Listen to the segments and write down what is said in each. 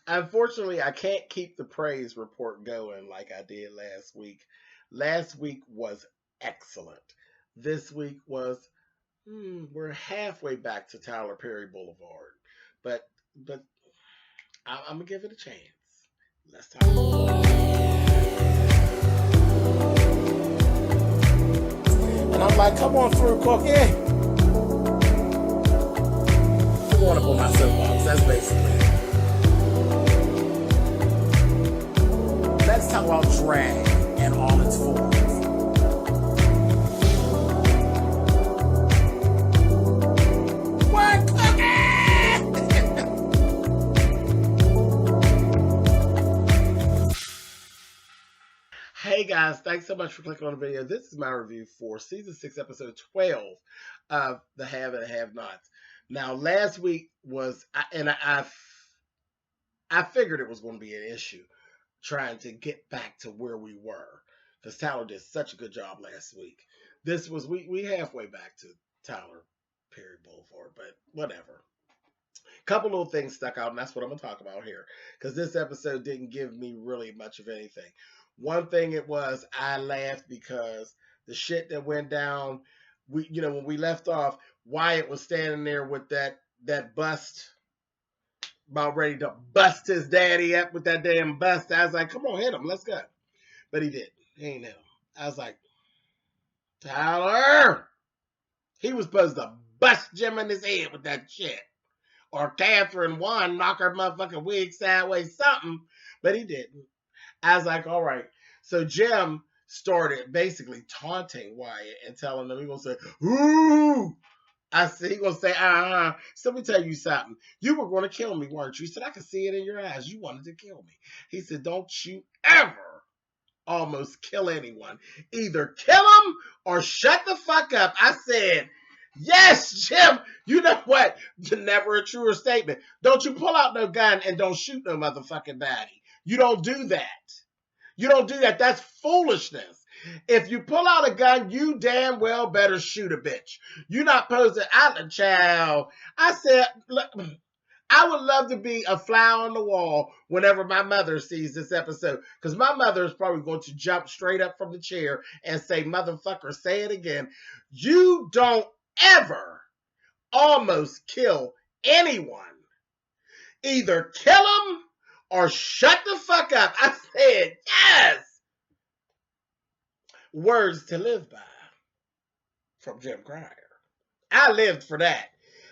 Unfortunately, I can't keep the praise report going like I did last week. Last week was excellent. This week was, we're halfway back to Tyler Perry Boulevard. But I'm going to give it a chance. Let's talk about it. And I'm like, come on through, Corky. I'm going up on my soapbox. That's basically it. Let's talk about drag and all its forms. What, Hey guys, thanks so much for clicking on the video. This is my review for season 6, episode 12 of the Have and Have Nots. Now, last week was, I figured it was going to be an issue trying to get back to where we were because Tyler did such a good job last week. This was, we halfway back to Tyler Perry Boulevard, but whatever. Couple little things stuck out, and that's what I'm going to talk about here because this episode didn't give me really much of anything. One thing it was, I laughed because the shit that went down, when we left off, Wyatt was standing there with that bust, about ready to bust his daddy up with that damn bust. I was like, come on, hit him, let's go. But he didn't. He ain't hit him. I was like, Tyler! He was supposed to bust Jim in his head with that shit. Or Kathryn won, knock her motherfucking wig sideways, something. But he didn't. I was like, all right. So Jim started basically taunting Wyatt and telling him, he going to say, ooh. I said, he going to say, So let me tell you something. You were going to kill me, weren't you? He said, I could see it in your eyes. You wanted to kill me. He said, don't you ever almost kill anyone. Either kill him or shut the fuck up. I said, yes, Jim. You know what? Never a truer statement. Don't you pull out no gun and don't shoot no motherfucking body. You don't do that. You don't do that. That's foolishness. If you pull out a gun, you damn well better shoot a bitch. You're not posing out a child. I said, look, I would love to be a fly on the wall whenever my mother sees this episode. Because my mother is probably going to jump straight up from the chair and say, motherfucker, say it again. You don't ever almost kill anyone. Either kill them or shut the fuck up. I said, yes. Words to live by from Jim Cryer. I lived for that.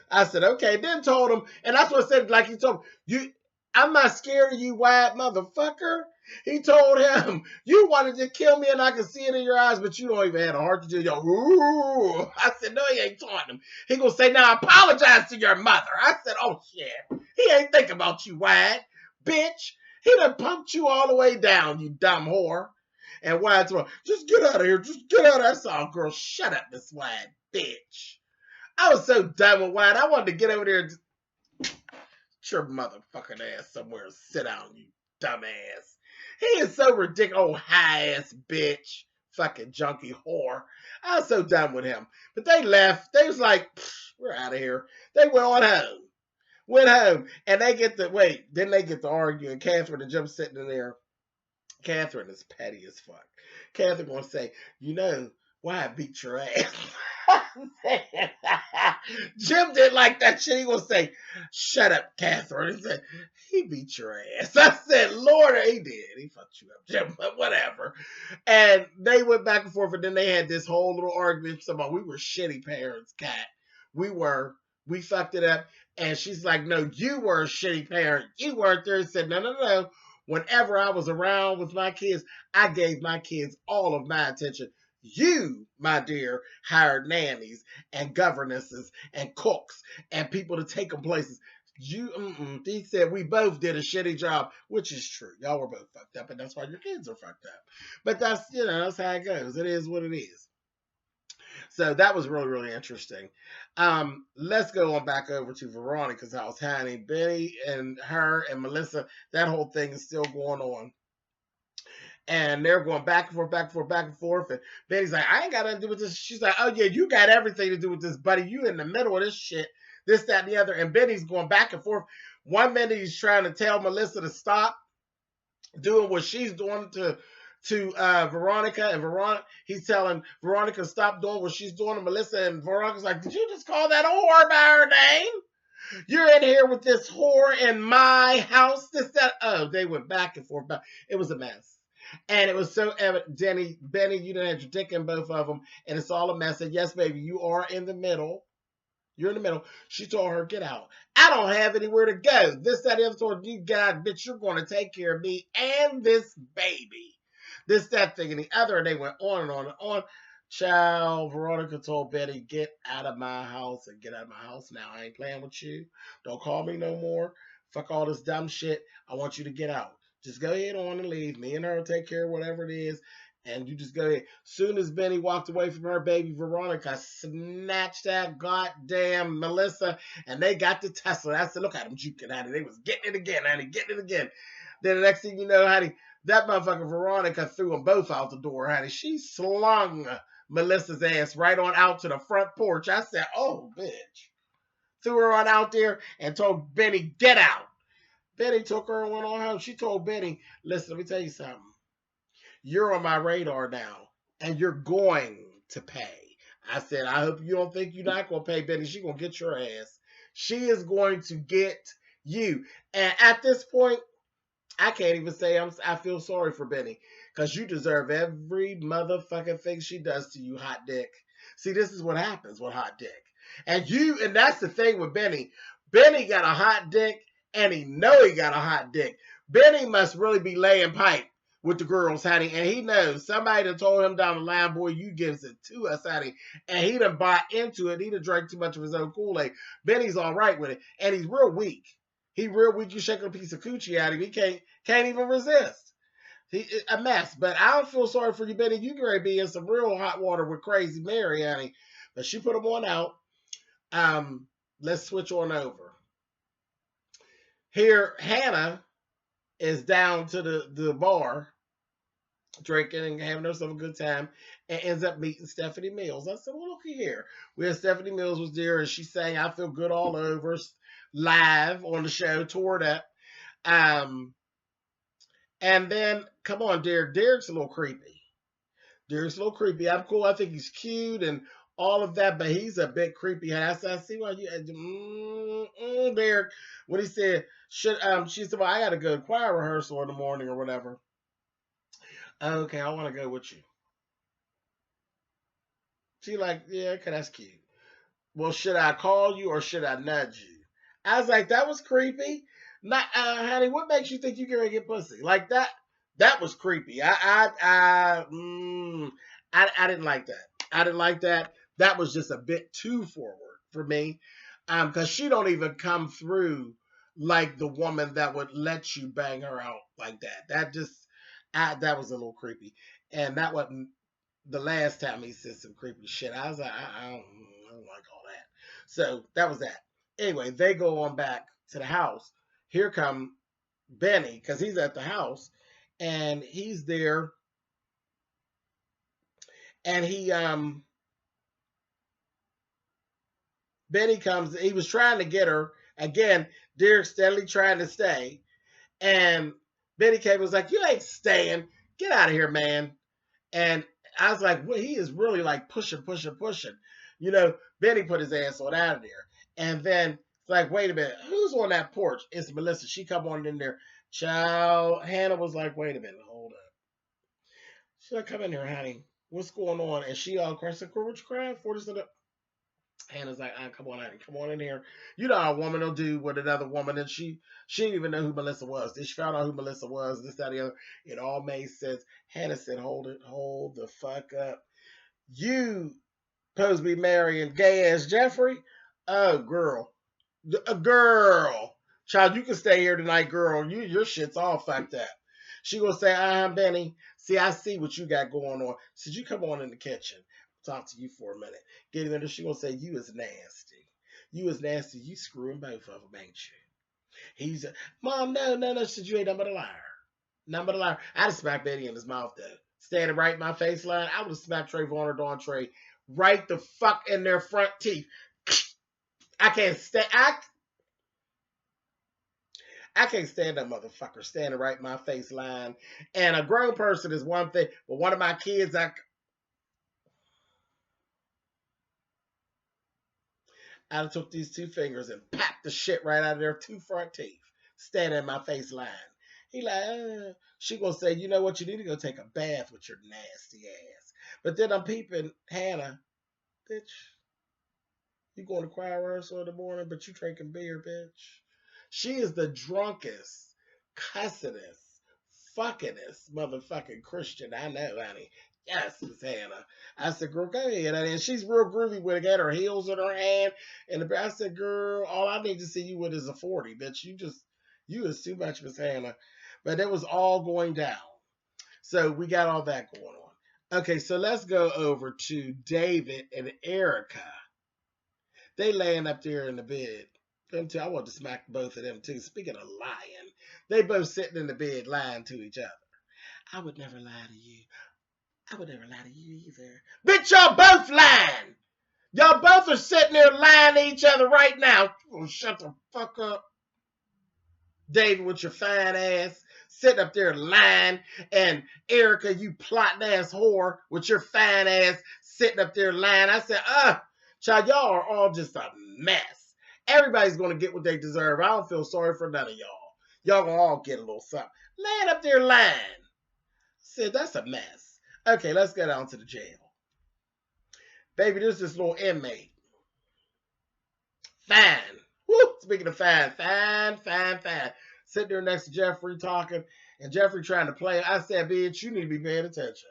I said, okay, then told him, and that's what I said, like he told him, I'm not scared of you, white motherfucker. He told him, you wanted to kill me and I can see it in your eyes, but you don't even have a heart to do it. Ooh. I said, no, he ain't taunting him. He gonna say, now apologize to your mother. I said, oh shit. He ain't think about you, white bitch. He done pumped you all the way down, you dumb whore. And Wyatt's like, just get out of here. Just get out of that song, girl. Shut up, Miss Wyatt, bitch. I was so done with Wyatt. I wanted to get over there and just get your motherfucking ass somewhere and sit down, you dumbass. He is so ridiculous. Oh, high-ass bitch. Fucking junkie whore. I was so done with him. But they left. They was like, we're out of here. They went on home. Went home. And they get to, then they get to argue. And Kathryn and Jim sitting in there. Kathryn is petty as fuck. Kathryn gonna say, why I beat your ass? Jim didn't like that shit. He gonna say, shut up, Kathryn. He said, he beat your ass. I said, Lord, he did. He fucked you up, Jim, but whatever. And they went back and forth, and then they had this whole little argument about we were shitty parents, Kat. We fucked it up. And she's like, no, you were a shitty parent. You weren't there. He said, no. Whenever I was around with my kids, I gave my kids all of my attention. You, my dear, hired nannies and governesses and cooks and people to take them places. He said we both did a shitty job, which is true. Y'all were both fucked up, and that's why your kids are fucked up. But that's how it goes. It is what it is. So that was really, really interesting. Let's go on back over to Veronica's house. Honey, Benny and her and Melissa, that whole thing is still going on. And they're going back and forth, back and forth, back and forth. And Benny's like, I ain't got nothing to do with this. She's like, oh, yeah, you got everything to do with this, buddy. You in the middle of this shit, this, that, and the other. And Benny's going back and forth. One minute he's trying to tell Melissa to stop doing what she's doing to Veronica, and he's telling Veronica to stop doing what she's doing to Melissa, and Veronica's like, did you just call that whore by her name? You're in here with this whore in my house. This, that. Oh, they went back and forth. It was a mess. And it was so evident. Benny, you done had your dick in both of them. And it's all a mess. And yes, baby, you are in the middle. You're in the middle. She told her, get out. I don't have anywhere to go. This, that, the other. Told you, get out, bitch. You're going to take care of me and this baby. This, that, thing, and the other. And they went on and on and on. Child, Veronica told Betty, get out of my house and get out of my house now. I ain't playing with you. Don't call me no more. Fuck all this dumb shit. I want you to get out. Just go ahead on and leave. Me and her will take care of whatever it is. And you just go ahead. Soon as Benny walked away from her baby, Veronica snatched that goddamn Melissa, and they got to tussling. I said, look at them juking at it. They was getting it again, honey, getting it again. Then the next thing you know, honey, that motherfucker Veronica threw them both out the door, honey. She slung Melissa's ass right on out to the front porch. I said, oh, bitch. Threw her on out there and told Benny, get out. Benny took her and went on home. She told Benny, listen, let me tell you something. You're on my radar now, and you're going to pay. I said, I hope you don't think you're not going to pay, Benny. She's going to get your ass. She is going to get you. And at this point, I can't even say I feel sorry for Benny, because you deserve every motherfucking thing she does to you, hot dick. See, this is what happens with hot dick. And that's the thing with Benny. Benny got a hot dick, and he know he got a hot dick. Benny must really be laying pipe with the girls, honey, and he knows somebody done told him down the line, boy, you gives it to us, honey, and he done bought into it. He done drank too much of his own Kool-Aid. Benny's all right with it, and he's real weak. He real weak. You shake a piece of coochie at him, he can't even resist. He a mess. But I don't feel sorry for you, Benny. You can be in some real hot water with Crazy Mary, honey. But she put him on out. Let's switch on over. Here, Hannah is down to the bar, drinking and having herself a good time, and ends up meeting Stephanie Mills. I said, well, look here. Stephanie Mills was there, and she sang I Feel Good All Over live on the show, tore it up. And then, come on, Derek. Derek's a little creepy. I'm cool. I think he's cute and all of that, but he's a bit creepy. And I said, I see why you, Derek, when he said, she said, well, I got to go to choir rehearsal in the morning or whatever. Okay, I want to go with you. She like, yeah, okay, that's cute. Well, should I call you or should I nudge you? I was like, that was creepy. Not, honey, what makes you think you can get pussy like that? That was creepy. I didn't like that. I didn't like that. That was just a bit too forward for me, because she don't even come through like the woman that would let you bang her out like that. That was a little creepy, and that wasn't the last time he said some creepy shit. I was like, I don't like all that. So that was that. Anyway, they go on back to the house. Here come Benny, because he's at the house, and he's there, and Benny comes, he was trying to get her. Again, Derek steadily trying to stay, and Benny came and was like, you ain't staying. Get out of here, man. And I was like, well, he is really like pushing. You know, Benny put his ass on out of there. And then it's like, wait a minute, who's on that porch? It's Melissa. She come on in there. Child, Hannah was like, wait a minute, hold up. She's like, come in here, honey. What's going on? And she all cried. What you crying for? Hannah's like, come on, honey, come on in here. You know how a woman will do with another woman, and she didn't even know who Melissa was. Then she found out who Melissa was, this, that, the other. It all made sense. Hannah said, hold the fuck up. You supposed to be marrying gay-ass Jeffrey? Oh, girl. Child, you can stay here tonight, girl. Your shit's all fucked up. She gonna say, Benny, see, I see what you got going on. So you come on in the kitchen. Talk to you for a minute. Get in there. She gonna say, you is nasty. You screwing both of them, ain't you? He's Mom, no. She said, you ain't nothing but a liar. I'd have smacked Betty in his mouth, though. Standing right in my face line, I would have smacked Trayvon or Dawn Trey right the fuck in their front teeth. I can't stand. I can't stand that motherfucker standing right in my face line. And a grown person is one thing, but one of my kids, I took these two fingers and popped the shit right out of their two front teeth, standing in my face line. He like, she gonna say, you know what, you need to go take a bath with your nasty ass. But then I'm peeping, Hannah, bitch, you going to choir rehearsal in the morning, but you drinking beer, bitch. She is the drunkest, cussedest, fuckingest motherfucking Christian I know, honey. Yes, Miss Hannah. I said, girl, go ahead, honey. And she's real groovy with it. Got her heels in her hand. And I said, girl, all I need to see you with is a 40, bitch. You is too much, Miss Hannah. But it was all going down. So we got all that going on. Okay, so let's go over to David and Erica. They laying up there in the bed. Them two, I want to smack both of them too. Speaking of lying, they both sitting in the bed lying to each other. I would never lie to you. I would never lie to you either. Bitch, y'all both lying. Y'all both are sitting there lying to each other right now. Oh, shut the fuck up. David with your fine ass sitting up there lying, and Erica, you plotting ass whore with your fine ass sitting up there lying. I said, child, y'all are all just a mess. Everybody's gonna get what they deserve. I don't feel sorry for none of y'all. Y'all gonna all get a little something. Laying up there lying. I said, that's a mess. Okay, let's get on to the jail. Baby, there's this little inmate. Fine. Woo, speaking of fine. Sitting there next to Jeffrey talking, and Jeffrey trying to play. I said, bitch, you need to be paying attention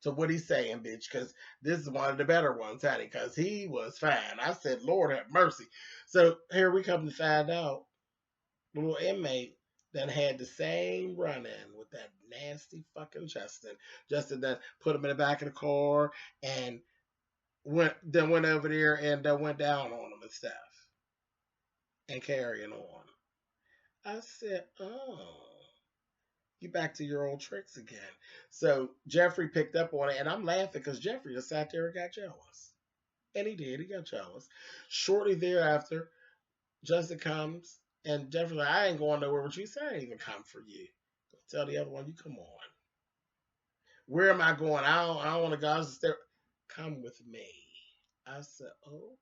to what he's saying, bitch, because this is one of the better ones, honey, because he was fine. I said, Lord have mercy. So here we come to find out the little inmate that had the same run-in with that nasty fucking Justin. Justin that put him in the back of the car and went over there and went down on him and stuff and carrying on. I said, oh, you back to your old tricks again. So Jeffrey picked up on it, and I'm laughing because Jeffrey just sat there and got jealous. And he did. He got jealous. Shortly thereafter, Justin comes, and Jeffrey's like, I ain't going nowhere with you. He said, I ain't even come for you. Tell the other one, you come on. Where am I going? I don't want to go. I was just there. Come with me. I said, oh.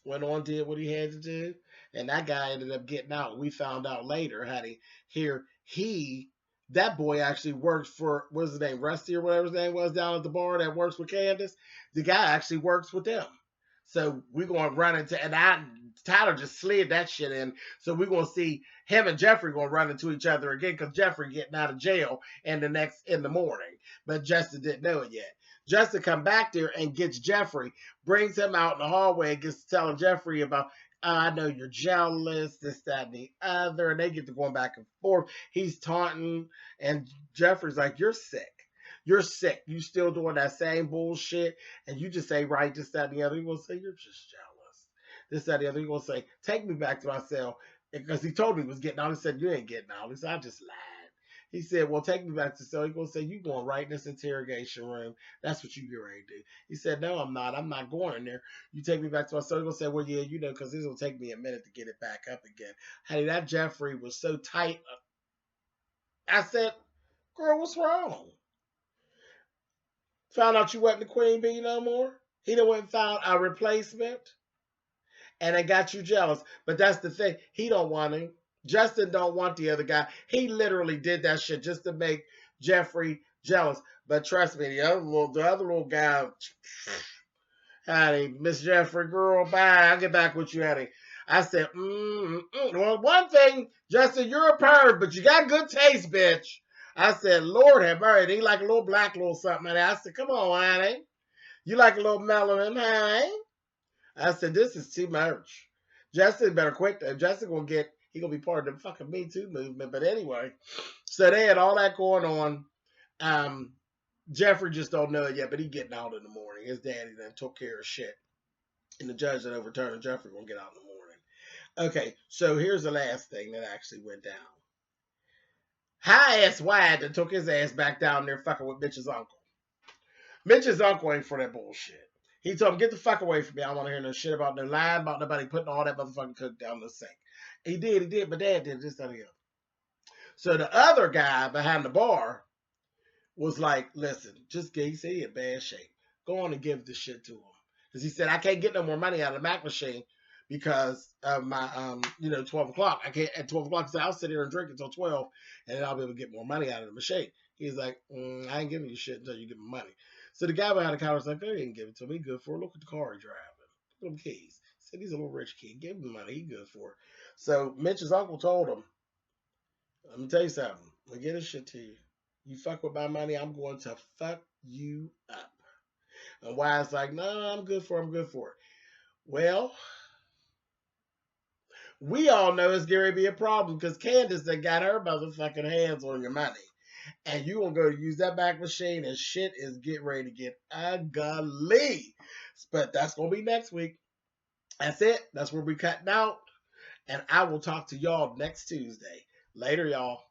Went on, did what he had to do, and that guy ended up getting out. We found out later, that boy actually works for, what's his name, Rusty or whatever his name was down at the bar that works with Candace. The guy actually works with them. So we're going to run into, and Tyler just slid that shit in. So we're going to see him and Jeffrey going to run into each other again because Jeffrey getting out of jail in the morning. But Justin didn't know it yet. Justin come back there and gets Jeffrey, brings him out in the hallway and gets to telling Jeffrey about, I know you're jealous, this, that, and the other. And they get to going back and forth. He's taunting, and Jeffrey's like, you're sick. You're sick. You still doing that same bullshit. And you just say, right, this, that, and the other. He will say, you're just jealous. This, that, and the other. He will say, take me back to my cell. Because he told me he was getting out. He said, you ain't getting out. He said, I just lied. He said, well, take me back to the cell. He going to say, you going right in this interrogation room. That's what you get ready to do. He said, no, I'm not. I'm not going in there. You take me back to my cell. He going to say, well, yeah, you know, because this will take me a minute to get it back up again. Honey, that Jeffrey was so tight. I said, girl, what's wrong? Found out you wasn't the queen bee no more. He done went and found a replacement. And it got you jealous. But that's the thing. He don't want him. Justin don't want the other guy. He literally did that shit just to make Jeffrey jealous. But trust me, the other little guy, honey, Miss Jeffrey, girl, bye. I'll get back with you, honey. I said, Well, one thing, Justin, you're a perv, but you got good taste, bitch. I said, Lord have mercy. He like a little black little something. And I said, come on, honey. You like a little melanin, honey? I said, this is too much. Justin better quit that. Justin he gonna be part of the fucking Me Too movement. But anyway, so they had all that going on. Jeffrey just don't know it yet, but he getting out in the morning. His daddy then took care of shit. And the judge that overturned Jeffrey gonna get out in the morning. Okay, so here's the last thing that actually went down. High ass Wyatt that took his ass back down there fucking with Mitch's uncle. Mitch's uncle ain't for that bullshit. He told him, get the fuck away from me. I don't want to hear no shit about no lying, about nobody putting all that motherfucking coke down the sink. He did. But Dad did this, that, and the other. So the other guy behind the bar was like, listen, just he said he in bad shape. Go on and give the shit to him. Because he said, I can't get no more money out of the Mac machine because of my, 12 o'clock. I can't, at 12 o'clock, he said, I'll sit here and drink until 12, and then I'll be able to get more money out of the machine. He's like, I ain't giving you shit until you give me money. So the guy behind the counter was like, they didn't give it to me. He good for it. Look at the car he driving. Look at them keys. He said, he's a little rich kid. Give him the money. He good for it. So Mitch's uncle told him, let me tell you something. I'm going to get this shit to you. You fuck with my money, I'm going to fuck you up. And Wyatt's like, no, I'm good for it. Well, we all know it's going to be a problem because Candace done got her motherfucking hands on your money. And you gonna go use that back machine and shit is getting ready to get ugly. But that's gonna be next week. That's it. That's where we cutting out. And I will talk to y'all next Tuesday. Later, y'all.